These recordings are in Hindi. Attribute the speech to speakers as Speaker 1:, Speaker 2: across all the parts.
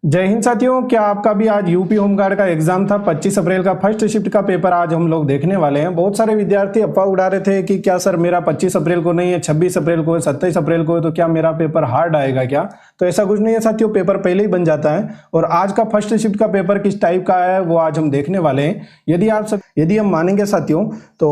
Speaker 1: जय हिंद साथियों, क्या आपका भी आज यूपी होमगार्ड का एग्जाम था। 25 अप्रैल का फर्स्ट शिफ्ट का पेपर आज हम लोग देखने वाले हैं। बहुत सारे विद्यार्थी अफवाह उड़ा रहे थे कि क्या सर मेरा 25 अप्रैल को नहीं है, 26 अप्रैल को है, 27 अप्रैल को है, तो क्या मेरा पेपर हार्ड आएगा क्या। तो ऐसा कुछ नहीं है साथियों, पेपर पहले ही बन जाता है। और आज का फर्स्ट शिफ्ट का पेपर किस टाइप का है वो आज हम देखने वाले हैं। यदि हम मानेंगे साथियों तो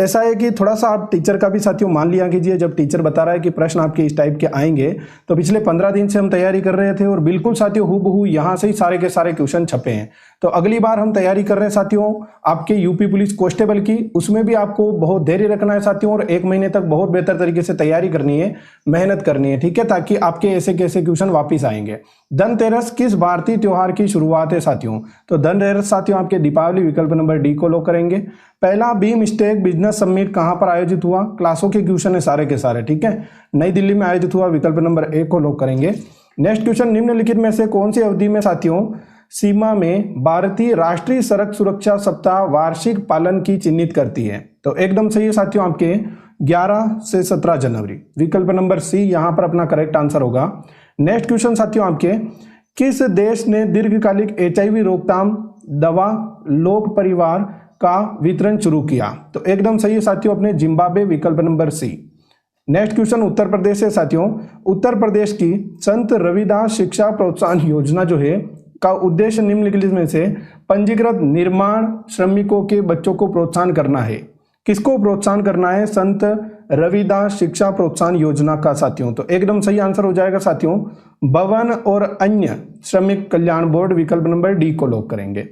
Speaker 1: ऐसा है कि थोड़ा सा आप टीचर का भी साथियों मान लिया कीजिए। जब टीचर बता रहा है कि प्रश्न आपके इस टाइप के आएंगे, तो पिछले 15 दिन से हम तैयारी कर रहे थे और बिल्कुल साथियों हूबहू यहाँ से ही सारे के सारे क्वेश्चन छपे हैं। तो अगली बार हम तैयारी कर रहे हैं साथियों आपके यूपी पुलिस कांस्टेबल की, उसमें भी आपको बहुत धैर्य रखना है साथियों और 1 महीने तक बहुत बेहतर तरीके से तैयारी करनी है, मेहनत करनी है, ठीक है, ताकि आपके ऐसे कैसे क्वेश्चन वापिस आएंगे। धनतेरस किस भारतीय त्योहार की शुरुआत है साथियों? तो धनतेरस साथियों आपके दीपावली, विकल्प नंबर डी को लॉक करेंगे। पहला बीमस्टेक बिजनेस समिट कहां पर आयोजित हुआ? क्लासों के क्वेश्चन है सारे के सारे, ठीक है, नई दिल्ली में आयोजित हुआ, विकल्प नंबर ए को लॉक करेंगे। नेक्स्ट क्वेश्चन, निम्नलिखित में से कौन सी अवधि में साथियों सीमा में भारतीय राष्ट्रीय सड़क सुरक्षा सप्ताह वार्षिक पालन की चिन्हित करती है? तो एकदम सही है साथियों आपके 11 से 17 जनवरी, विकल्प नंबर सी यहां पर अपना करेक्ट आंसर होगा। नेक्स्ट क्वेश्चन साथियों आपके, किस देश ने दीर्घकालिक HIV रोकथाम दवा लोक परिवार का वितरण शुरू किया? तो एकदम सही है साथियों अपने जिम्बाब्वे, विकल्प number C. Next question Uttar Pradesh से साथियों, उत्तर प्रदेश की संत रविदास शिक्षा प्रोत्साहन योजना जो है का उद्देश्य निम्नलिखित में से पंजीकृत निर्माण श्रमिकों के बच्चों को प्रोत्साहन करना है। किसको प्रोत्साहन करना है? संत रविदास शिक्षा प्रोत्साहन योजना का साथियों। तो एकदम सही आंसर हो जाएगा साथियों भवन और अन्य श्रमिक कल्याण बोर्ड, विकल्प नंबर डी को लॉक करेंगे।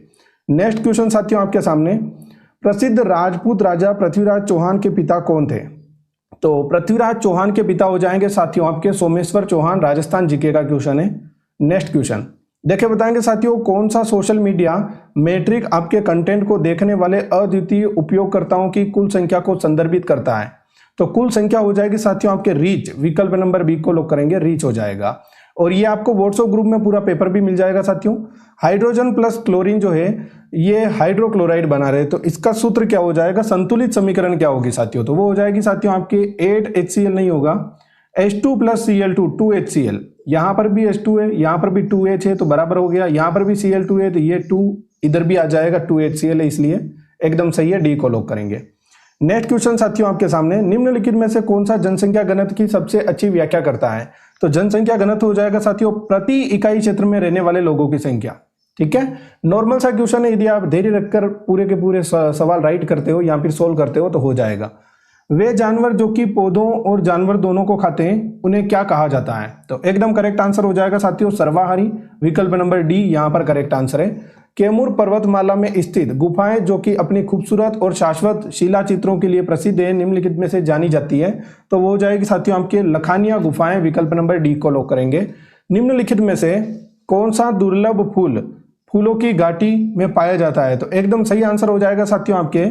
Speaker 1: नेक्स्ट क्वेश्चन साथियों आपके सामने, प्रसिद्ध राजपूत राजा पृथ्वीराज चौहान के पिता कौन थे? तो पृथ्वीराज चौहान के पिता हो जाएंगे साथियों आपके सोमेश्वर चौहान, राजस्थान जीके का क्वेश्चन है। नेक्स्ट क्वेश्चन देखिए, बताएंगे साथियों कौन सा सोशल मीडिया मैट्रिक आपके कंटेंट को देखने वाले अद्वितीय उपयोगकर्ताओं की कुल संख्या को संदर्भित करता है? तो कुल संख्या हो जाएगी साथियों आपके रीच, विकल्प नंबर बी को लॉक करेंगे, रीच हो जाएगा। और ये आपको व्हाट्सएप ग्रुप में पूरा पेपर भी मिल जाएगा साथियों। हाइड्रोजन प्लस क्लोरीन जो है ये हाइड्रोक्लोराइड बना रहे, तो इसका सूत्र क्या हो जाएगा, संतुलित समीकरण क्या होगी साथियों? तो वो हो जाएगी साथियों आपके 8HCl नहीं होगा, H2 प्लस Cl2 2HCl। यहां पर भी H2 है, यहां पर भी 2H है, तो बराबर हो गया। यहां पर भी Cl2 है, तो ये 2 इधर भी आ जाएगा, 2HCl है, इसलिए एकदम सही है, डी को लॉक करेंगे। नेक्स्ट क्वेश्चन साथियों आपके सामने, निम्नलिखित में से कौन सा जनसंख्या घनत्व की सबसे अच्छी व्याख्या करता है? तो जनसंख्या घनत्व हो जाएगा साथियों प्रति इकाई क्षेत्र में रहने वाले लोगों की संख्या, ठीक है। नॉर्मल सा क्वेश्चन है, यदि आप धैर्य रखकर पूरे के पूरे सवाल राइट करते हो या फिर सोल्व करते हो तो हो जाएगा। वे जानवर जो कि पौधों और जानवर दोनों को खाते हैं उन्हें क्या कहा जाता है? तो एकदम करेक्ट आंसर हो जाएगा साथियों सर्वाहारी, विकल्प नंबर डी यहां पर करेक्ट आंसर है। कैमूर पर्वतमाला में स्थित गुफाएं जो कि अपनी खूबसूरत और शाश्वत शिला चित्रों के लिए प्रसिद्ध है, निम्नलिखित में से जानी जाती है? तो वो हो जाएगी साथियों आपके लखानिया गुफाएं, विकल्प नंबर डी को लॉक करेंगे। निम्नलिखित में से कौन सा दुर्लभ फूल फूलों की घाटी में पाया जाता है? तो एकदम सही आंसर हो जाएगा साथियों आपके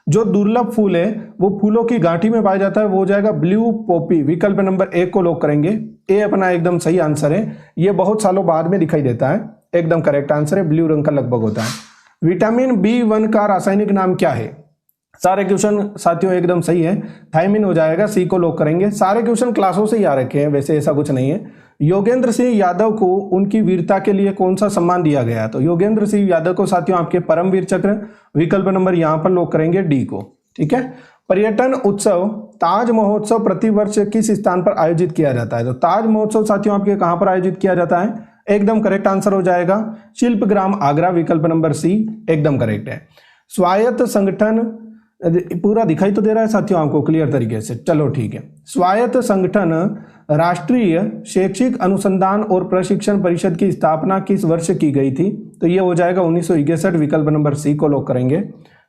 Speaker 1: जो दुर्लभ फूल है वो फूलों की घाटी में पाया जाता है, वो हो जाएगा ब्लू पॉपी, विकल्प नंबर ए को लॉक करेंगे। ए अपना एकदम सही आंसर है, ये बहुत सालों बाद में दिखाई देता है, एकदम करेक्ट आंसर है, ब्लू रंग का लगभग होता है। विटामिन B1 का रासायनिक नाम क्या है? सारे क्वेश्चन साथियों एकदम सही है, थायमिन हो जाएगा, सी को लॉक करेंगे। सारे क्वेश्चन क्लासों से ही आ रखे हैं, वैसे ऐसा कुछ नहीं है। योगेंद्र सिंह यादव को उनकी वीरता के लिए कौन सा सम्मान दिया गया? तो योगेंद्र सिंह यादव को साथियों आपके परमवीर चक्र, विकल्प नंबर यहां पर लॉक करेंगे, डी को, ठीक है। पर्यटन उत्सव ताज महोत्सव प्रतिवर्ष किस स्थान पर आयोजित किया जाता है? तो ताज महोत्सव साथियों आपके कहां पर आयोजित किया जाता है? एकदम करेक्ट आंसर हो जाएगा शिल्पग्राम आगरा, विकल्प नंबर सी एकदम करेक्ट है। स्वायत्त संगठन पूरा दिखाई तो दे रहा है साथियों आपको क्लियर तरीके से, चलो ठीक है। स्वायत्त संगठन राष्ट्रीय शैक्षिक अनुसंधान और प्रशिक्षण परिषद की स्थापना किस वर्ष की गई थी? तो ये हो जाएगा 1961, विकल्प नंबर सी को लॉक करेंगे।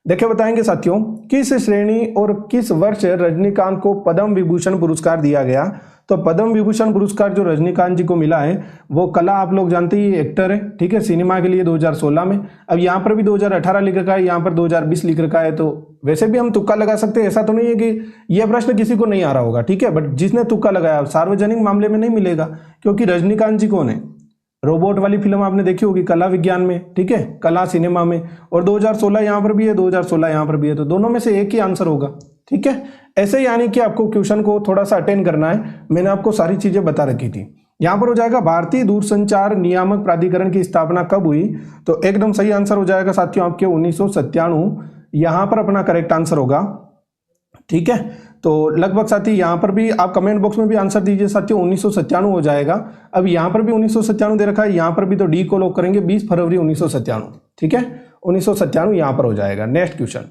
Speaker 1: देखिए बताएंगे साथियों किस श्रेणी और किस वर्ष रजनीकांत को पद्म विभूषण पुरस्कार दिया गया? तो पद्म विभूषण पुरस्कार जो रजनीकांत जी को मिला है वो कला, आप लोग जानते हैं ये एक्टर है, ठीक है, सिनेमा के लिए 2016 में। अब यहाँ पर भी 2018 लिख रखा है, यहाँ पर 2020 लिख रखा है, तो वैसे भी हम तुक्का लगा सकते हैं, ऐसा तो नहीं है कि यह प्रश्न किसी को नहीं आ रहा होगा, ठीक है, बट जिसने तुक्का लगाया सार्वजनिक मामले में नहीं मिलेगा, क्योंकि रजनीकांत जी कौन है? रोबोट वाली फिल्म आपने देखी होगी कला विज्ञान में, ठीक है, कला सिनेमा में, और 2016 यहाँ पर भी है, 2016 यहाँ पर भी है, तो दोनों में से एक ही आंसर होगा, ठीक है। ऐसे यानी कि आपको क्वेश्चन को थोड़ा सा अटेंड करना है, मैंने आपको सारी चीजें बता रखी थी। यहां पर हो जाएगा भारतीय दूरसंचार नियामक प्राधिकरण की स्थापना कब हुई, तो एकदम सही आंसर हो जाएगा साथियों आपके 1997, यहां पर अपना करेक्ट आंसर होगा। ठीक है, तो लगभग साथी यहां पर भी आप कमेंट बॉक्स में भी आंसर दीजिए साथियों, 1997 हो जाएगा। अब यहां पर भी 1997 दे रखा है, यहां पर भी तो डी को लॉक करेंगे, 20 फरवरी 1997। ठीक है, 1997 यहां पर हो जाएगा। नेक्स्ट क्वेश्चन,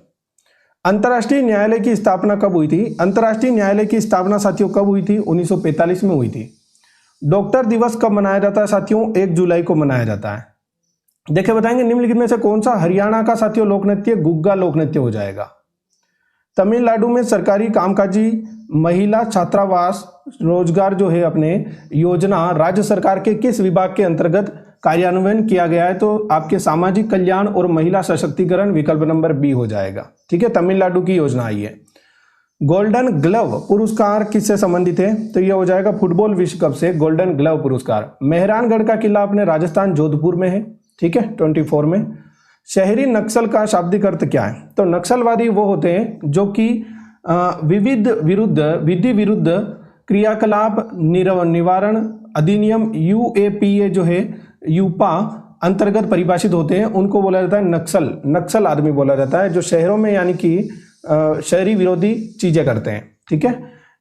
Speaker 1: अंतर्राष्ट्रीय न्यायालय की स्थापना कब हुई थी? अंतर्राष्ट्रीय न्यायालय की स्थापना साथियों कब हुई थी? 1945 में हुई थी। डॉक्टर दिवस कब मनाया जाता है साथियों? 1 जुलाई को मनाया जाता है। देखिए बताएंगे निम्नलिखित में से कौन सा हरियाणा का साथियों लोक नृत्य गुग्गा लोक नृत्य हो जाएगा? तमिलनाडु में सरकारी कामकाजी महिला छात्रावास रोजगार जो है अपने योजना राज्य सरकार के किस विभाग के अंतर्गत कार्यान्वयन किया गया है? तो आपके सामाजिक कल्याण और महिला सशक्तिकरण, विकल्प नंबर बी हो जाएगा। ठीक है, तमिलनाडु की योजना आई है। गोल्डन ग्लव पुरस्कार किससे संबंधित है? तो यह हो जाएगा फुटबॉल विश्व कप से गोल्डन ग्लव पुरस्कार। मेहरानगढ़ का किला अपने राजस्थान जोधपुर में है। ठीक है, 24 में। शहरी नक्सल का शाब्दिक अर्थ क्या है? तो नक्सलवादी वो होते हैं जो कि विधि विरुद्ध क्रियाकलाप निवारण अधिनियम UAPA जो है यूपा अंतर्गत परिभाषित होते हैं, उनको बोला जाता है नक्सल। नक्सल आदमी बोला जाता है जो शहरों में यानी कि शहरी विरोधी चीजें करते हैं। ठीक है,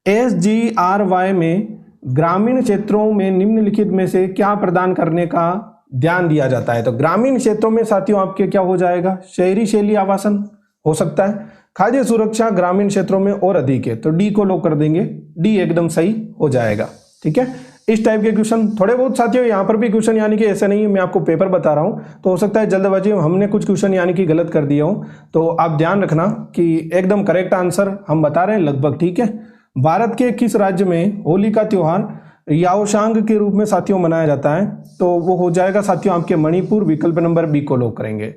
Speaker 1: SGRY में ग्रामीण क्षेत्रों में निम्नलिखित में से क्या प्रदान करने का ध्यान दिया जाता है? तो ग्रामीण क्षेत्रों में साथियों आपके क्या हो जाएगा? शहरी शैली आवासन हो सकता है। खाद्य सुरक्षा ग्रामीण क्षेत्रों में और अधिक है, तो डी को लॉक कर देंगे, डी एकदम सही हो जाएगा। ठीक है, इस टाइप के क्वेश्चन थोड़े बहुत साथियों यहाँ पर भी क्वेश्चन यानी कि ऐसा नहीं है मैं आपको पेपर बता रहा हूँ, तो हो सकता है जल्दबाजी में हमने कुछ क्वेश्चन यानी कि गलत कर दिया हो, तो आप ध्यान रखना कि एकदम करेक्ट आंसर हम बता रहे हैं लगभग। ठीक है, भारत के किस राज्य में होली का त्योहार याओशांग के रूप में साथियों मनाया जाता है? तो वो हो जाएगा साथियों आपके मणिपुर, विकल्प नंबर बी को लॉक करेंगे।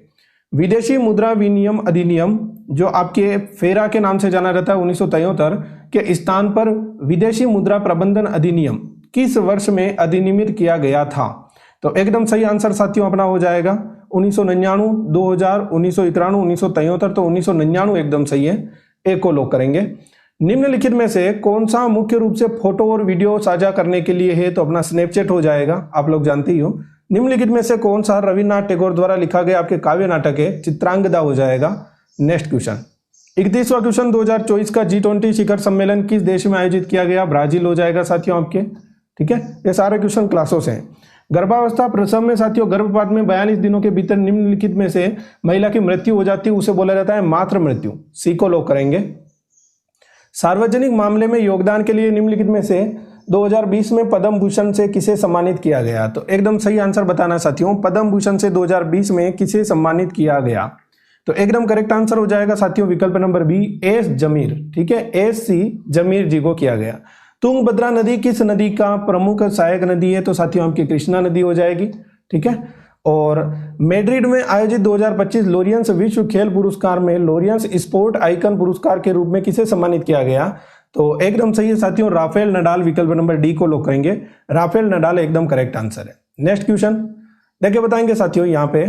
Speaker 1: विदेशी मुद्रा विनिमय अधिनियम जो आपके फेरा के नाम से जाना जाता है 1973 के स्थान पर विदेशी मुद्रा प्रबंधन अधिनियम किस वर्ष में अधिनियमित किया गया था? तो एकदम सही आंसर साथियों अपना हो जाएगा 1999, 2000, 1991, 1973, तो 1999 एकदम सही है, ए को लॉक करेंगे। निम्नलिखित में से कौन सा मुख्य रूप से फोटो और वीडियो साझा करने के लिए है? तो अपना स्नैपचैट हो जाएगा, आप लोग जानते ही हो। निम्नलिखित में से कौन सा रविन्द्रनाथ टैगोर द्वारा लिखा गया आपके काव्य नाटक है? चित्रांगदा हो जाएगा। नेक्स्ट क्वेश्चन, 31वां क्वेश्चन, 2024 का G20 शिखर सम्मेलन किस देश में आयोजित किया गया? ब्राजील हो जाएगा साथियों आपके। ठीक है, ये सारे क्वेश्चन क्लासों से हैं। गर्भावस्था प्रसव में साथियों गर्भपात में 42 दिनों के भीतर निम्नलिखित में से महिला की मृत्यु हो जाती है, उसे बोला जाता है मातृ मृत्यु, सी को लॉक करेंगे। सार्वजनिक मामले में योगदान के लिए निम्नलिखित में से 2020 में पद्म भूषण से किसे सम्मानित किया गया? तो एकदम सही आंसर बताना साथियों, पद्म भूषण से 2020 में किसे सम्मानित किया गया? तो एकदम करेक्ट आंसर हो जाएगा साथियों विकल्प नंबर बी, एस जमीर। ठीक है, SC जमीर जी को किया गया। तुंगभद्रा नदी किस नदी का प्रमुख सहायक नदी है? तो साथियों आपकी कृष्णा नदी हो जाएगी। ठीक है, और मैड्रिड में आयोजित 2025 लोरियंस विश्व खेल पुरस्कार में लोरियंस स्पोर्ट आइकन पुरस्कार के रूप में किसे सम्मानित किया गया? तो एकदम सही है साथियों, राफेल नडाल, विकल्प नंबर डी को लॉक करेंगे। राफेल नडाल एकदम करेक्ट आंसर है। नेक्स्ट क्वेश्चन देखिए बताएंगे साथियों, यहाँ पे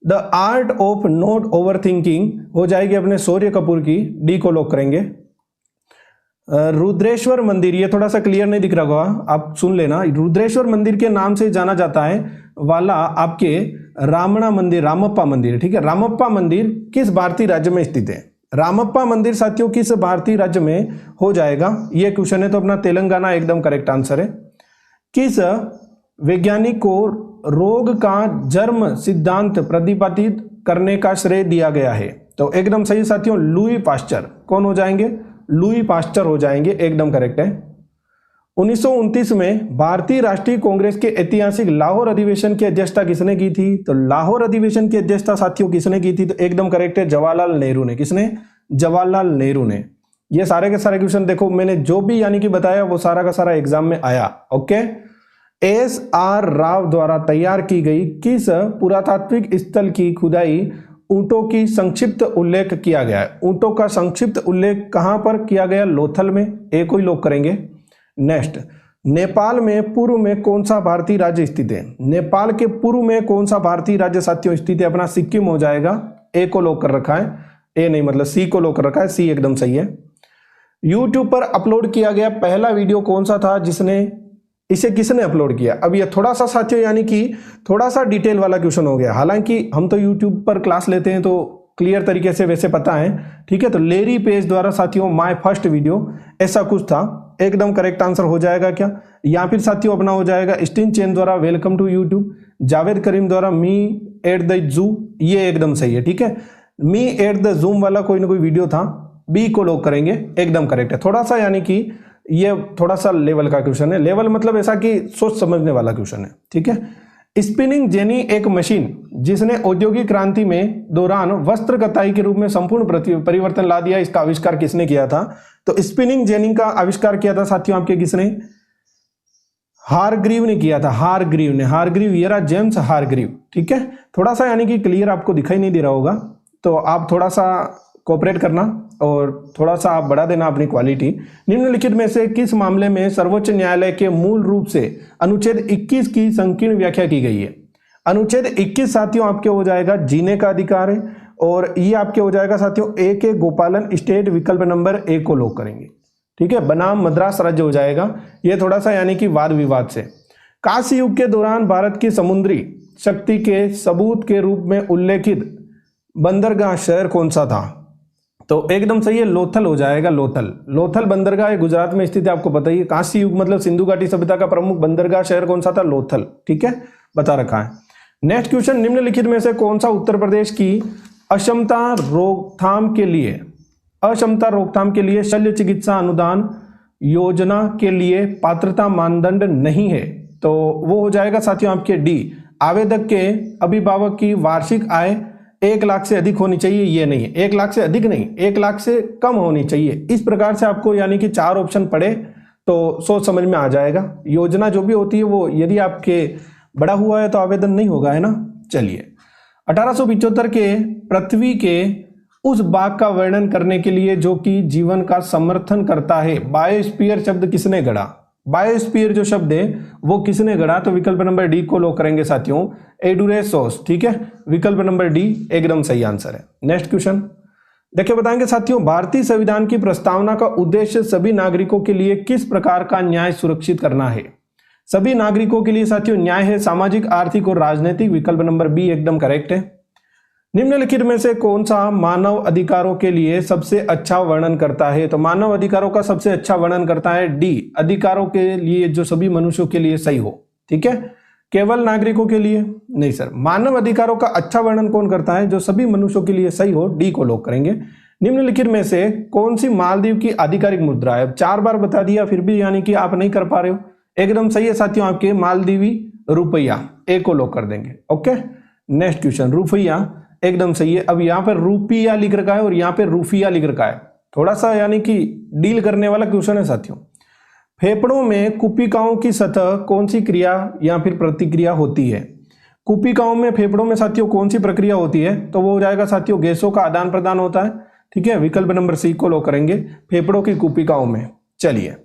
Speaker 1: the art of not over thinking हो जाएगी अपने शौर्य कपूर की, डी को लॉक करेंगे। रुद्रेश्वर मंदिर, ये थोड़ा सा क्लियर नहीं दिख रहा होगा, आप सुन लेना। रुद्रेश्वर मंदिर के नाम से जाना जाता है वाला आपके रामणा मंदिर, रामप्पा मंदिर। ठीक है, रामप्पा मंदिर किस भारतीय राज्य में स्थित है? रामप्पा मंदिर साथियों किस भारतीय राज्य में हो जाएगा? ये क्वेश्चन है, तो अपना तेलंगाना एकदम करेक्ट आंसर है। किस वैज्ञानिक को रोग का जन्म सिद्धांत प्रतिपादित करने का श्रेय दिया गया है? तो एकदम सही साथियों, लुई पास्चर। कौन हो जाएंगे? लुई पास्चर हो जाएंगे, एकदम करेक्ट है। 1929 में भारतीय राष्ट्रीय कांग्रेस के ऐतिहासिक लाहौर अधिवेशन की अध्यक्षता किसने की थी? तो लाहौर अधिवेशन की अध्यक्षता साथियों किसने की थी? तो एकदम करेक्ट है, जवाहरलाल नेहरू ने। किसने? जवाहरलाल नेहरू ने। ये सारे के सारे क्वेश्चन देखो मैंने जो भी यानी कि बताया वो सारा का सारा एग्जाम में आया। ओके, SR राव द्वारा तैयार की गई किस पुरातात्विक स्थल की खुदाई ऊंटों की संक्षिप्त उल्लेख किया गया है? ऊंटों का संक्षिप्त उल्लेख कहां पर किया गया? लोथल में, ए को ही लॉक करेंगे। नेक्स्ट, नेपाल में पूर्व में कौन सा भारतीय राज्य स्थित है? नेपाल के पूर्व में कौन सा भारतीय राज्य साथियों स्थित है? अपना सिक्किम हो जाएगा, ए को लॉक कर रखा है। ए नहीं मतलब सी को लॉक कर रखा है, सी एकदम सही है। YouTube पर अपलोड किया गया पहला वीडियो कौन सा था जिसने इसे किसने अपलोड किया। अब ये थोड़ा सा साथियों यानी कि थोड़ा सा डिटेल वाला क्वेश्चन हो गया, हालांकि हम तो यूट्यूब पर क्लास लेते हैं तो क्लियर तरीके से वैसे पता है, ठीक है। तो लेरी पेज द्वारा साथियों माय फर्स्ट वीडियो, ऐसा कुछ था, एकदम करेक्ट आंसर हो जाएगा क्या। या फिर साथियों अपना हो जाएगा स्टीन चेन द्वारा वेलकम टू यूट्यूब, जावेद करीम द्वारा मी एट द जू, ये एकदम सही है, ठीक है। मी एट द जूम वाला कोई ना कोई वीडियो था, बी को लॉक करेंगे, एकदम करेक्ट है। थोड़ा सा यानी कि ये थोड़ा सा लेवल का क्वेश्चन है, लेवल मतलब ऐसा कि सोच समझने वाला क्वेश्चन है, ठीक है। स्पिनिंग जेनी एक मशीन जिसने औद्योगिक क्रांति में दौरान वस्त्र कताई के रूप में संपूर्ण परिवर्तन ला दिया, इसका आविष्कार किसने किया था। तो स्पिनिंग जेनी का आविष्कार किया था साथियों आपके किसने, हारग्रीव ने किया था, हारग्रीव ने, हारग्रीव ये रहा जेम्स हारग्रीव, ठीक है। थोड़ा सा यानी कि क्लियर आपको दिखाई नहीं दे रहा होगा, तो आप थोड़ा सा कोऑपरेट करना और थोड़ा सा आप बढ़ा देना अपनी क्वालिटी। निम्नलिखित में से किस मामले में सर्वोच्च न्यायालय के मूल रूप से अनुच्छेद 21 की संकीर्ण व्याख्या की गई है। अनुच्छेद 21 साथियों आपके हो जाएगा जीने का अधिकार है, और ये आपके हो जाएगा साथियों ए के गोपालन स्टेट, विकल्प नंबर ए को लॉक करेंगे, ठीक है। बनाम मद्रास राज्य हो जाएगा, ये थोड़ा सा यानी कि वाद विवाद से। कांस्य युग के दौरान भारत की समुद्री शक्ति के सबूत के रूप में उल्लेखित बंदरगाह शहर कौन सा था। तो एकदम सही है, लोथल हो जाएगा, लोथल। लोथल बंदरगाह गुजरात में स्थित है, आपको पता ही है। कांस्य युग मतलब सिंधु घाटी सभ्यता का प्रमुख बंदरगाह शहर कौन सा था, लोथल, ठीक है, बता रखा है। नेक्स्ट क्वेश्चन, निम्नलिखित में से कौन सा उत्तर प्रदेश की अक्षमता रोकथाम के लिए शल्य चिकित्सा अनुदान योजना के लिए पात्रता मानदंड नहीं है। तो वो हो जाएगा साथियों आपके डी, आवेदक के अभिभावक की वार्षिक आय 1 लाख से अधिक होनी चाहिए, ये नहीं है, 1 लाख से अधिक नहीं, 1 लाख से कम होनी चाहिए। इस प्रकार से आपको यानी कि 4 ऑप्शन पड़े तो सोच समझ में आ जाएगा। योजना जो भी होती है वो यदि आपके बड़ा हुआ है तो आवेदन नहीं होगा, है ना। चलिए, 1875 के पृथ्वी के उस भाग का वर्णन करने के लिए जो कि जीवन का समर्थन करता है, बायोस्फीयर शब्द किसने गढ़ा। बायोस्फीयर जो शब्द है वो किसने गढ़ा, तो विकल्प नंबर डी को लॉक करेंगे साथियों, एडुरेसोस, ठीक है, विकल्प नंबर डी एकदम सही आंसर है। नेक्स्ट क्वेश्चन देखिए, बताएंगे साथियों, भारतीय संविधान की प्रस्तावना का उद्देश्य सभी नागरिकों के लिए किस प्रकार का न्याय सुरक्षित करना है। सभी नागरिकों के लिए साथियों न्याय है सामाजिक, आर्थिक और राजनीतिक, विकल्प नंबर बी एकदम करेक्ट है। निम्नलिखित में से कौन सा मानव अधिकारों के लिए सबसे अच्छा वर्णन करता है। तो मानव अधिकारों का सबसे अच्छा वर्णन करता है डी, अधिकारों के लिए जो सभी मनुष्यों के लिए सही हो, ठीक है। केवल नागरिकों के लिए नहीं सर, मानव अधिकारों का अच्छा वर्णन कौन करता है, जो सभी मनुष्यों के लिए सही हो, डी को लॉक करेंगे। निम्नलिखित में से कौन सी मालदीव की आधिकारिक मुद्रा है। 4 बार बता दिया फिर भी यानी कि आप नहीं कर पा रहे हो, एकदम सही है साथियों आपके मालदीवी रुपया, ए को लॉक कर देंगे। ओके, नेक्स्ट क्वेश्चन, रुपया एकदम सही है। अब यहाँ पर रुपया लिख रखा है और यहाँ पे रुपया लिख रखा है, थोड़ा सा यानी कि डील करने वाला क्वेश्चन है साथियों। फेफड़ों में कुपिकाओं की सतह कौन सी क्रिया या फिर प्रतिक्रिया होती है। कुपिकाओं में, फेफड़ों में साथियों कौन सी प्रक्रिया होती है, तो वो हो जाएगा साथियों गैसों का आदान प्रदान होता है, ठीक है, विकल्प नंबर सी को लॉक करेंगे, फेफड़ों की कुपिकाओं में। चलिए,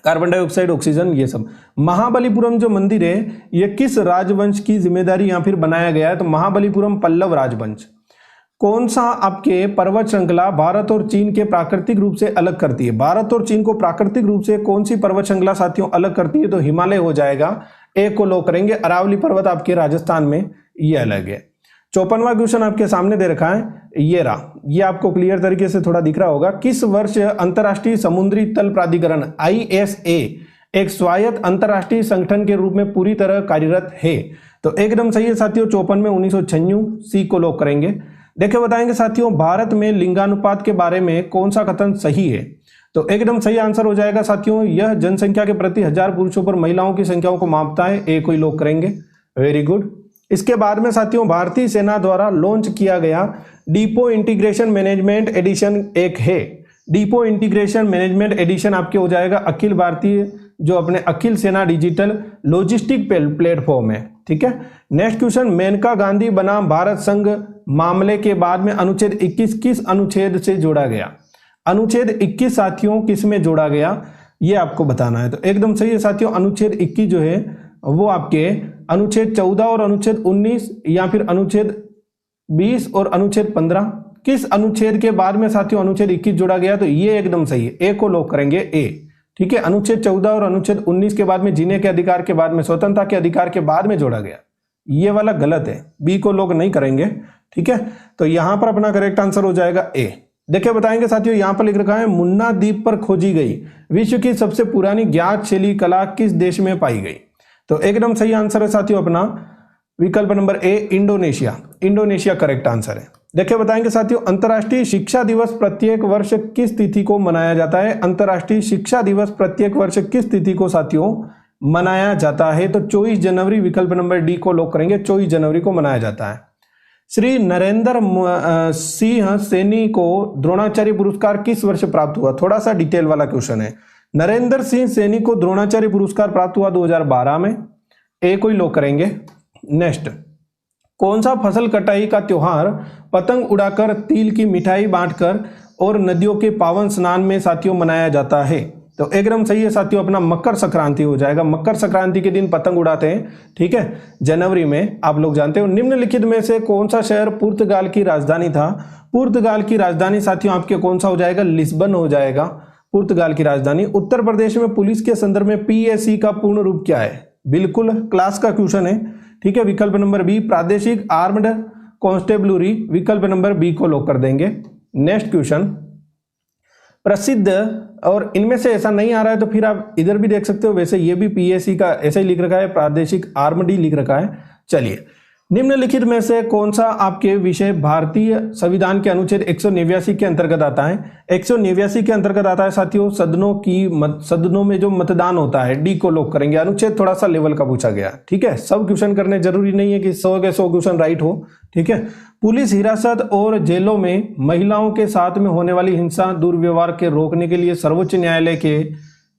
Speaker 1: कार्बन डाइऑक्साइड, ऑक्सीजन, ये सब। महाबलीपुरम जो मंदिर है ये किस राजवंश की जिम्मेदारी या फिर बनाया गया है, तो महाबलीपुरम पल्लव राजवंश। कौन सा आपके पर्वत श्रृंखला भारत और चीन के प्राकृतिक रूप से अलग करती है। भारत और चीन को प्राकृतिक रूप से कौन सी पर्वत श्रृंखला साथियों अलग करती है, तो हिमालय हो जाएगा, ए को लॉक करेंगे। अरावली पर्वत आपके राजस्थान में, ये अलग है। 54वां क्वेश्चन आपके सामने दे रखा है, ये रहा, ये आपको क्लियर तरीके से थोड़ा दिख रहा होगा। किस वर्ष अंतरराष्ट्रीय समुद्री तल प्राधिकरण ISA एक स्वायत्त अंतरराष्ट्रीय संगठन के रूप में पूरी तरह कार्यरत है, तो एकदम सही है साथियों 54 में 1996, सी को लॉक करेंगे। देखिए, बताएंगे साथियों, भारत में लिंगानुपात के बारे में कौन सा कथन सही है, तो एकदम सही आंसर हो जाएगा साथियों, यह जनसंख्या के प्रति 1000 पुरुषों पर महिलाओं की संख्याओं को मापता है, ए को लॉक करेंगे। Very good. इसके बाद में साथियों, भारतीय सेना द्वारा लॉन्च किया गया डिपो इंटीग्रेशन मैनेजमेंट एडिशन एक है। डिपो इंटीग्रेशन मैनेजमेंट एडिशन आपके हो जाएगा अखिल भारतीय, जो अपने अखिल सेना डिजिटल लॉजिस्टिक प्लेटफॉर्म है, ठीक है। नेक्स्ट क्वेश्चन, मेनका गांधी बनाम भारत संघ मामले के बाद में अनुच्छेद 21 किस अनुच्छेद से जोड़ा गया। अनुच्छेद 21 साथियों किस में जोड़ा गया, ये आपको बताना है। तो एकदम सही है साथियों, अनुच्छेद 21 जो है वो आपके अनुच्छेद 14 और अनुच्छेद 19 या फिर अनुच्छेद 20 और अनुच्छेद 15, किस अनुच्छेद के बाद में साथियों अनुच्छेद 21 जोड़ा गया, तो ये एकदम सही है, ए को लॉक करेंगे, ए, ठीक है, अनुच्छेद 14 और अनुच्छेद 19 के बाद में जीने के अधिकार के बाद में, स्वतंत्रता के अधिकार के बाद में जोड़ा गया। ये वाला गलत है, बी को लोग नहीं करेंगे। ठीक है, तो यहां पर अपना करेक्ट आंसर हो जाएगा ए। देखिए बताएंगे साथियों, यहां पर लिख रखा है मुन्ना द्वीप पर खोजी गई विश्व की सबसे पुरानी ज्ञात शैली कला किस देश में पाई गई। तो एकदम सही आंसर है साथियों अपना विकल्प number A, Indonesia. Indonesia correct answer है। देखिए बताएंगे साथियों, अंतर्राष्ट्रीय शिक्षा दिवस प्रत्येक वर्ष किस तिथि को मनाया जाता है। अंतर्राष्ट्रीय शिक्षा दिवस प्रत्येक वर्ष किस तिथि को साथियों मनाया जाता है। तो 24 जनवरी, विकल्प नंबर डी को लॉक करेंगे, 24 जनवरी को मनाया जाता है। श्री नरेंद्र सिंह सैनी को द्रोणाचार्य पुरस्कार किस वर्ष प्राप्त हुआ। थोड़ा सा डिटेल वाला क्वेश्चन है। नरेंद्र सिंह सैनी को द्रोणाचार्य पुरस्कार प्राप्त हुआ 2012 में, ए को ही लॉक करेंगे। नेक्स्ट, कौन सा फसल कटाई का त्योहार पतंग उड़ाकर, तिल की मिठाई बांटकर और नदियों के पावन स्नान में साथियों मनाया जाता है। तो एकदम सही है साथियों अपना मकर संक्रांति हो जाएगा। मकर संक्रांति के दिन पतंग उड़ाते हैं, ठीक है, जनवरी में, आप लोग जानते हो। निम्नलिखित में से कौन सा शहर पुर्तगाल की राजधानी था। पुर्तगाल की राजधानी साथियों आपके कौन सा हो जाएगा, लिस्बन हो जाएगा पुर्तगाल की राजधानी। उत्तर प्रदेश में पुलिस के संदर्भ में पीएसी का पूर्ण रूप क्या है। बिल्कुल क्लास का क्वेश्चन है, ठीक है, विकल्प नंबर बी, प्रादेशिक आर्म्ड कांस्टेबलरी, विकल्प नंबर बी को लॉक कर देंगे। नेक्स्ट क्वेश्चन, प्रसिद्ध, और इनमें से ऐसा नहीं आ रहा है तो फिर आप इधर भी देख सकते हो, वैसे ये भी पीएससी का ऐसा ही लिख रखा है, प्रादेशिक आर्मडी लिख रखा है। चलिए, निम्नलिखित में से कौन सा आपके विषय भारतीय संविधान के अनुच्छेद 189 के अंतर्गत आता है। 189 के अंतर्गत आता है साथियों सदनों में जो मतदान होता है, डी को लॉक करेंगे। अनुच्छेद थोड़ा सा लेवल का पूछा गया, ठीक है, सब क्वेश्चन करने जरूरी नहीं है कि 100 के 100 क्वेश्चन राइट हो, ठीक है। पुलिस हिरासत और जेलों में महिलाओं के साथ में होने वाली हिंसा दुर्व्यवहार के रोकने के लिए सर्वोच्च न्यायालय के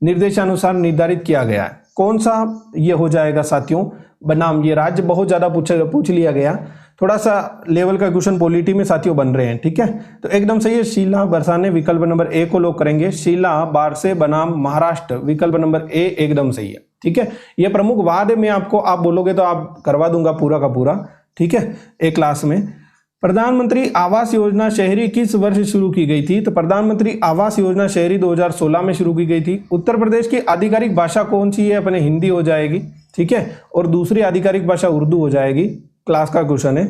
Speaker 1: निर्देशानुसार निर्धारित किया गया है। कौन सा ये हो जाएगा साथियों बनाम। ये राज्य बहुत ज्यादा पूछ लिया गया, थोड़ा सा लेवल का क्वेश्चन पॉलिटी में साथियों बन रहे हैं, ठीक है। तो एकदम सही है शीला बरसाने, विकल्प नंबर ए को लॉक करेंगे। शीला बारसे बनाम महाराष्ट्र, विकल्प नंबर ए एकदम सही है, ठीक है। ये प्रमुख वाद में आपको, आप बोलोगे तो आप करवा दूंगा पूरा का पूरा, ठीक है, एक क्लास में। प्रधानमंत्री आवास योजना शहरी किस वर्ष शुरू की गई थी। तो प्रधानमंत्री आवास योजना शहरी 2016 में शुरू की गई थी। उत्तर प्रदेश की आधिकारिक भाषा कौन सी है, अपने हिंदी हो जाएगी, ठीक है, और दूसरी आधिकारिक भाषा उर्दू हो जाएगी। क्लास का क्वेश्चन है,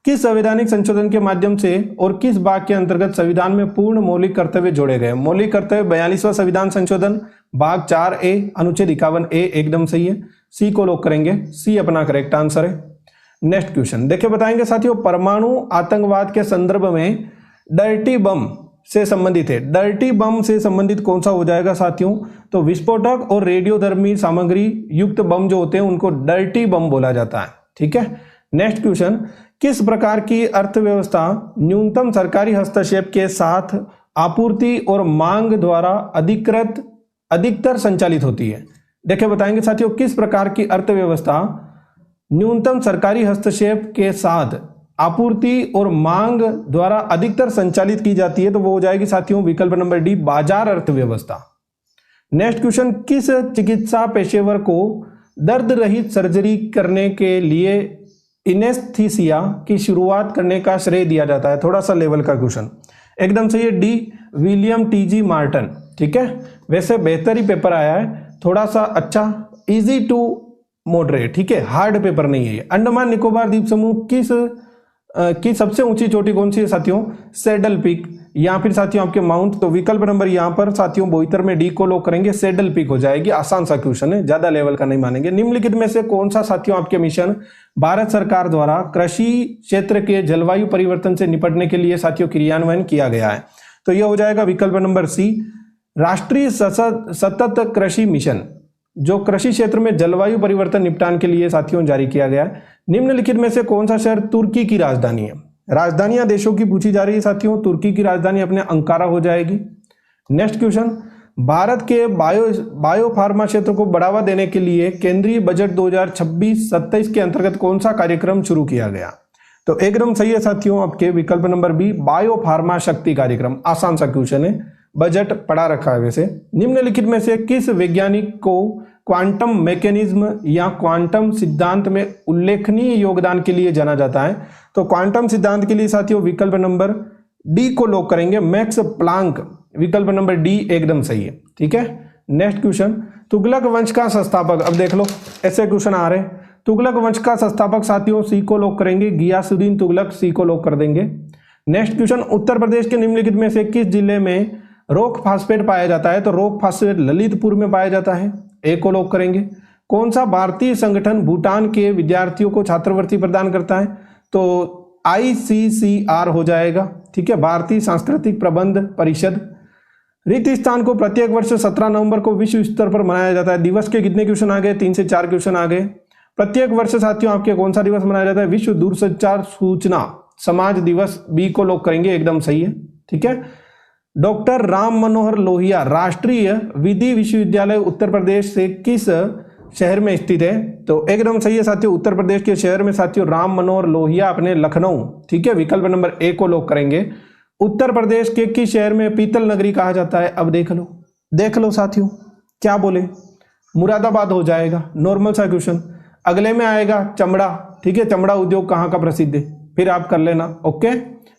Speaker 1: किस संवैधानिक संशोधन के माध्यम से और किस भाग के अंतर्गत संविधान में पूर्ण मौलिक कर्तव्य जोड़े गए। मौलिक कर्तव्य 42वां संविधान संशोधन, भाग 4A, अनुच्छेद 51A एकदम सही है, सी को लॉक करेंगे, सी अपना करेक्ट आंसर है। नेक्स्ट क्वेश्चन देखिए बताएंगे साथियों, परमाणु आतंकवाद के संदर्भ में डर्टी बम से संबंधित है। डर्टी बम से संबंधित कौन सा हो जाएगा साथियों। तो विस्फोटक और रेडियोधर्मी सामग्री युक्त बम जो होते हैं उनको डर्टी बम बोला जाता है, ठीक है। नेक्स्ट क्वेश्चन, किस प्रकार की अर्थव्यवस्था न्यूनतम सरकारी हस्तक्षेप के साथ आपूर्ति और मांग द्वारा अधिकतर संचालित होती है। देखिए बताएंगे साथियों, किस प्रकार की अर्थव्यवस्था न्यूनतम सरकारी हस्तक्षेप के साथ आपूर्ति और मांग द्वारा अधिकतर संचालित की जाती है। तो वो हो जाएगी साथियों विकल्प नंबर डी, बाजार अर्थव्यवस्था। नेक्स्ट क्वेश्चन, किस चिकित्सा पेशेवर को दर्द रहित सर्जरी करने के लिए इनेस्थीसिया की शुरुआत करने का श्रेय दिया जाता है। थोड़ा सा लेवल का क्वेश्चन, एकदम सही है, डी, विलियम टी.जी. मार्टन, ठीक है। वैसे बेहतर ही पेपर आया है, थोड़ा सा अच्छा, इजी टू मॉडरेट, ठीक है, हार्ड पेपर नहीं है ये। अंडमान निकोबार द्वीप समूह की सबसे ऊंची चोटी कौन सी है साथियों। सैडल पीक, या फिर साथियों आपके माउंट। तो विकल्प नंबर यहां पर साथियों 72 में डी को लॉक करेंगे, सैडल पीक हो जाएगी। आसान सा क्वेश्चन है, ज्यादा लेवल का नहीं मानेंगे। निम्नलिखित में से कौन सा साथियों आपके मिशन भारत सरकार द्वारा कृषि क्षेत्र के जलवायु परिवर्तन से निपटने के लिए साथियों क्रियान्वयन किया गया है। तो यह हो जाएगा विकल्प नंबर सी, राष्ट्रीय सतत कृषि मिशन, जो कृषि क्षेत्र में जलवायु परिवर्तन निपटान के लिए साथियों जारी किया गया है। निम्नलिखित में से कौन सा शहर तुर्की की राजधानी है। राजधानियां देशों की पूछी जा रही है साथियों, तुर्की की राजधानी अपने अंकारा हो जाएगी। नेक्स्ट क्वेश्चन, भारत के बायो फार्मा क्षेत्र को बढ़ावा देने के लिए केंद्रीय बजट 2026-27 के अंतर्गत कौन सा कार्यक्रम शुरू किया गया। तो एकदम सही है साथियों आपके विकल्प नंबर बी, बायो फार्मा शक्ति कार्यक्रम। आसान सा क्वेश्चन है, बजट पढ़ा रखा है वैसे। निम्नलिखित में से किस वैज्ञानिक को क्वांटम मैकेनिज्म या क्वांटम सिद्धांत में उल्लेखनीय योगदान के लिए जाना जाता है। तो क्वांटम सिद्धांत के लिए साथियों विकल्प नंबर डी को लॉक करेंगे, मैक्स प्लांक, विकल्प नंबर डी एकदम सही है, ठीक है। नेक्स्ट क्वेश्चन, तुगलक वंश का संस्थापक, अब देख लो ऐसे क्वेश्चन आ रहे हैं। तुगलक वंश का संस्थापक साथियों सी को लॉक करेंगे, गियासुद्दीन तुगलक, सी को लॉक कर देंगे। नेक्स्ट क्वेश्चन, उत्तर प्रदेश के निम्नलिखित में से किस जिले में रॉक फास्फेट पाया जाता है? तो रॉक फास्फेट ललितपुर में पाया जाता है, ए को लॉक करेंगे। कौन सा भारतीय संगठन भूटान के विद्यार्थियों को छात्रवृत्ति प्रदान करता है? तो ICCR हो जाएगा, ठीक है, भारतीय सांस्कृतिक प्रबंध परिषद। रिक्त स्थान को प्रत्येक वर्ष 17 नवंबर को विश्व स्तर पर मनाया जाता है। दिवस के कितने क्वेश्चन आ गए? 3 से 4 क्वेश्चन आ गए। प्रत्येक वर्ष साथियों आपके कौन सा दिवस मनाया जाता है? विश्व दूरसंचार सूचना समाज दिवस, बी को लॉक करेंगे, एकदम सही है, ठीक है। डॉक्टर राम मनोहर लोहिया राष्ट्रीय विधि विश्वविद्यालय उत्तर प्रदेश से किस शहर में स्थित है? तो एकदम सही है साथियों, उत्तर प्रदेश के शहर में साथियों राम मनोहर लोहिया अपने लखनऊ, ठीक है, विकल्प नंबर ए को लॉक करेंगे। उत्तर प्रदेश के किस शहर में पीतल नगरी कहा जाता है? अब देख लो साथियों क्या बोले, मुरादाबाद हो जाएगा, नॉर्मल सा क्वेश्चन। अगले में आएगा चमड़ा, ठीक है, चमड़ा उद्योग कहाँ का प्रसिद्ध है, फिर आप कर लेना, ओके।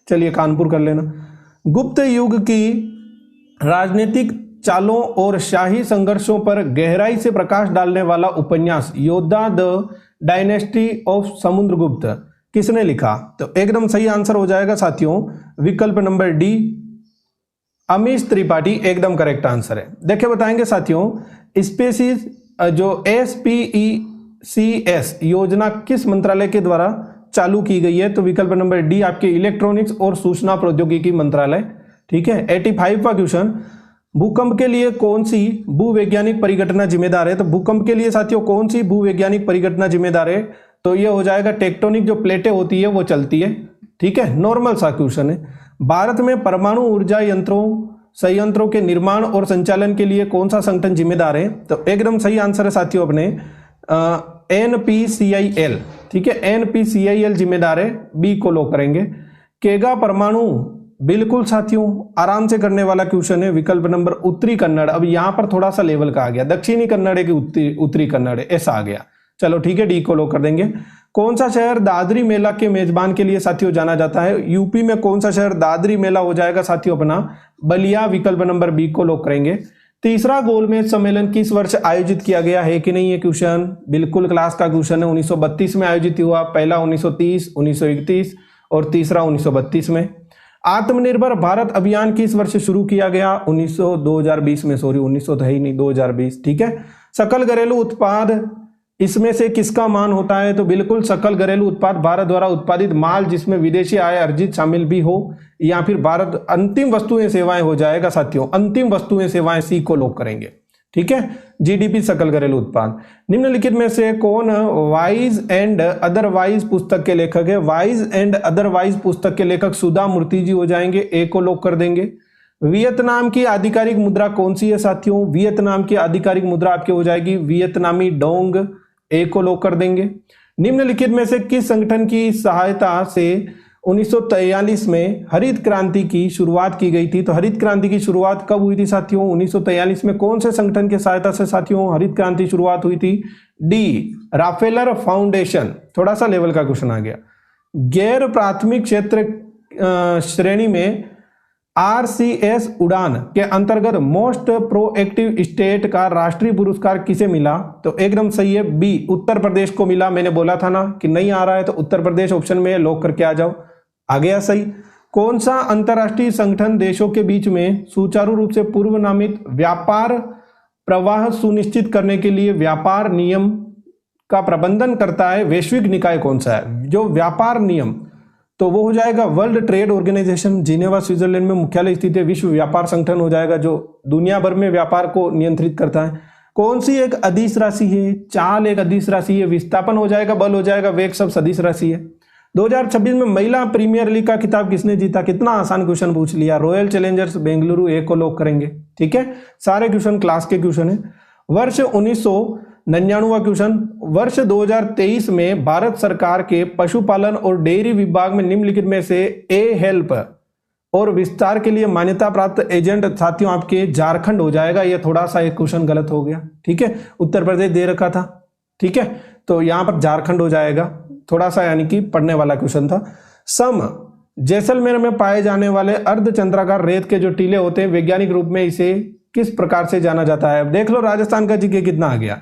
Speaker 1: चलिए कानपुर कर लेना। गुप्त युग की राजनीतिक चालों और शाही संघर्षों पर गहराई से प्रकाश डालने वाला उपन्यास योद्धा द डायनेस्टी ऑफ समुद्रगुप्त किसने लिखा? तो एकदम सही आंसर हो जाएगा साथियों विकल्प नंबर डी, अमीश त्रिपाठी, एकदम करेक्ट आंसर है। देखिए बताएंगे साथियों, स्पेसीज जो SPECS योजना किस मंत्रालय के द्वारा चालू की गई है? तो विकल्प नंबर डी आपके इलेक्ट्रॉनिक्स और सूचना प्रौद्योगिकी मंत्रालय, ठीक है। 85वां क्वेश्चन, भूकंप के लिए कौन सी भूवैज्ञानिक परिघटना जिम्मेदार है? तो भूकंप के लिए साथियों कौन सी भूवैज्ञानिक परिघटना जिम्मेदार है? तो ये हो जाएगा टेक्टोनिक जो प्लेटें होती है वो चलती है, ठीक है, नॉर्मल सा क्वेश्चन है। भारत में परमाणु ऊर्जा संयंत्रों के निर्माण और संचालन के लिए कौन सा संगठन जिम्मेदार है? तो एकदम सही आंसर है साथियों अपने NPCIL, ठीक है, NPCIL जिम्मेदार है, बी को लॉक करेंगे। केगा परमाणु, बिल्कुल साथियों आराम से करने वाला क्वेश्चन है, विकल्प नंबर उत्तरी कन्नड़। अब यहां पर थोड़ा सा लेवल का आ गया, दक्षिणी कन्नड़ है कि उत्तरी कन्नड़ है, ऐसा आ गया। चलो ठीक है, डी को लॉक कर देंगे। कौन सा शहर दादरी मेला के मेजबान के लिए साथियों जाना जाता है? यूपी में कौन सा शहर दादरी मेला हो जाएगा साथियों अपना? बलिया, विकल्प नंबर बी को लॉक करेंगे। तीसरा गोलमेज सम्मेलन किस वर्ष आयोजित किया गया है कि नहीं? ये क्वेश्चन बिल्कुल क्लास का क्वेश्चन है। 1932 में आयोजित हुआ, पहला 1930, 1931 और तीसरा 1932 में। आत्मनिर्भर भारत अभियान किस वर्ष शुरू किया गया? 2020 में, सॉरी 1900 तो है ही नहीं, 2020, ठीक है। सकल घरेलू उत्पाद इसमें से किसका मान होता है? तो बिल्कुल सकल घरेलू उत्पाद भारत द्वारा उत्पादित माल जिसमें विदेशी आय अर्जित शामिल भी हो, या फिर भारत अंतिम वस्तुएं सेवाएं हो जाएगा साथियों, अंतिम वस्तुएं सेवाएं, सी को लॉक करेंगे, ठीक है। GDP सकल घरेलू उत्पाद। निम्नलिखित में से कौन वाइज एंड अदरवाइज पुस्तक के लेखक है? वाइज एंड अदरवाइज पुस्तक के लेखक सुधा मूर्ति जी हो जाएंगे, ए को लॉक कर देंगे। वियतनाम की आधिकारिक मुद्रा कौन सी है साथियों? वियतनाम की आधिकारिक मुद्रा आपके हो जाएगी वियतनामी डोंग, ए को लॉक कर देंगे। निम्नलिखित में से किस संगठन की सहायता से 1943 में हरित क्रांति की शुरुआत की गई थी? तो हरित क्रांति की शुरुआत कब हुई थी साथियों? 1943 में। कौन से संगठन की सहायता से साथियों हरित क्रांति शुरुआत हुई थी? D, Rockefeller foundation. थोड़ा सा लेवल का क्वेश्चन आ गया। गैर प्राथमिक क्षेत्र श्रेणी में RCS उड़ान के अंतर्गत मोस्ट प्रोएक्टिव स्टेट का राष्ट्रीय पुरस्कार किसे मिला? तो एकदम सही है, बी, उत्तर प्रदेश को मिला। मैंने बोला था ना कि नहीं आ रहा है तो उत्तर प्रदेश ऑप्शन में लॉक करके आ जाओ, आ गया सही। कौन सा अंतरराष्ट्रीय संगठन देशों के बीच में सुचारू रूप से पूर्व नामित व्यापार प्रवाह सुनिश्चित करने के लिए व्यापार नियम का प्रबंधन करता है? वैश्विक निकाय कौन सा है जो व्यापार नियम? तो वो हो जाएगा world trade organisation, Geneva Switzerland में मुख्यालय स्थित है। विश्व व्यापार संगठन हो जाएगा जो दुनिया भर में व्यापार को नियंत्रित करता है। कौन सी एक अदिश राशि है? चाल एक अदिश राशि है। विस्थापन हो जाएगा, बल हो जाएगा, वेग सब सदिश राशि है। 2026 में महिला प्रीमियर लीग का खिताब किसने जीता? कितना आसान क्वेश्चन पूछ लिया, रॉयल चैलेंजर्स बेंगलुरु, ए को लॉक करेंगे, ठीक है। सारे क्वेश्चन क्लास के क्वेश्चन है। वर्ष 1999वां क्वेश्चन, वर्ष 2023 में भारत सरकार के पशुपालन और डेयरी विभाग में निम्नलिखित में से ए हेल्प और विस्तार के लिए मान्यता प्राप्त एजेंट साथियों आपके झारखंड हो जाएगा। ये थोड़ा सा एक क्वेश्चन गलत हो गया, ठीक है, उत्तर प्रदेश दे रखा था, ठीक है, तो यहां पर झारखंड हो जाएगा, थोड़ा सा यानी कि पढ़ने वाला क्वेश्चन था। सम जैसलमेर में पाए जाने वाले अर्धचंद्राकार रेत के जो टीले होते हैं वैज्ञानिक रूप में इसे किस प्रकार से जाना जाता है। अब देख लो राजस्थान का जीके कितना आ गया,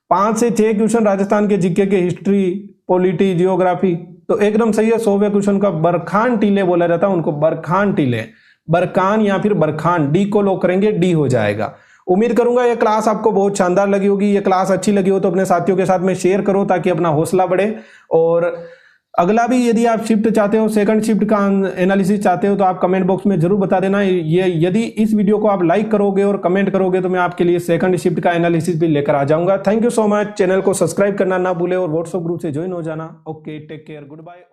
Speaker 1: 5 से 6 क्वेश्चन राजस्थान के जीके के, हिस्ट्री, पॉलिटी, जियोग्राफी, तो एकदम सही है। 100वें क्वेश्चन का बरखान टीले बोला जाता है उनको, बरखान टीले, बरकान या फिर बरखान, डी को लॉक करेंगे, डी हो जाएगा। उम्मीद करूंगा ये क्लास आपको बहुत शानदार लगी होगी। ये क्लास अच्छी लगी हो तो अपने साथियों के साथ में शेयर करो ताकि अपना हौसला बढ़े। और अगला भी यदि आप शिफ्ट चाहते हो, सेकंड शिफ्ट का एनालिसिस चाहते हो तो आप कमेंट बॉक्स में जरूर बता देना। ये यदि इस वीडियो को आप लाइक करोगे और कमेंट करोगे तो मैं आपके लिए सेकंड शिफ्ट का एनालिसिस भी लेकर आ जाऊंगा। Thank you so much. Channel को सब्सक्राइब करना ना भूले और व्हाट्सएप ग्रुप से ज्वाइन हो जाना। Okay, take care, good bye.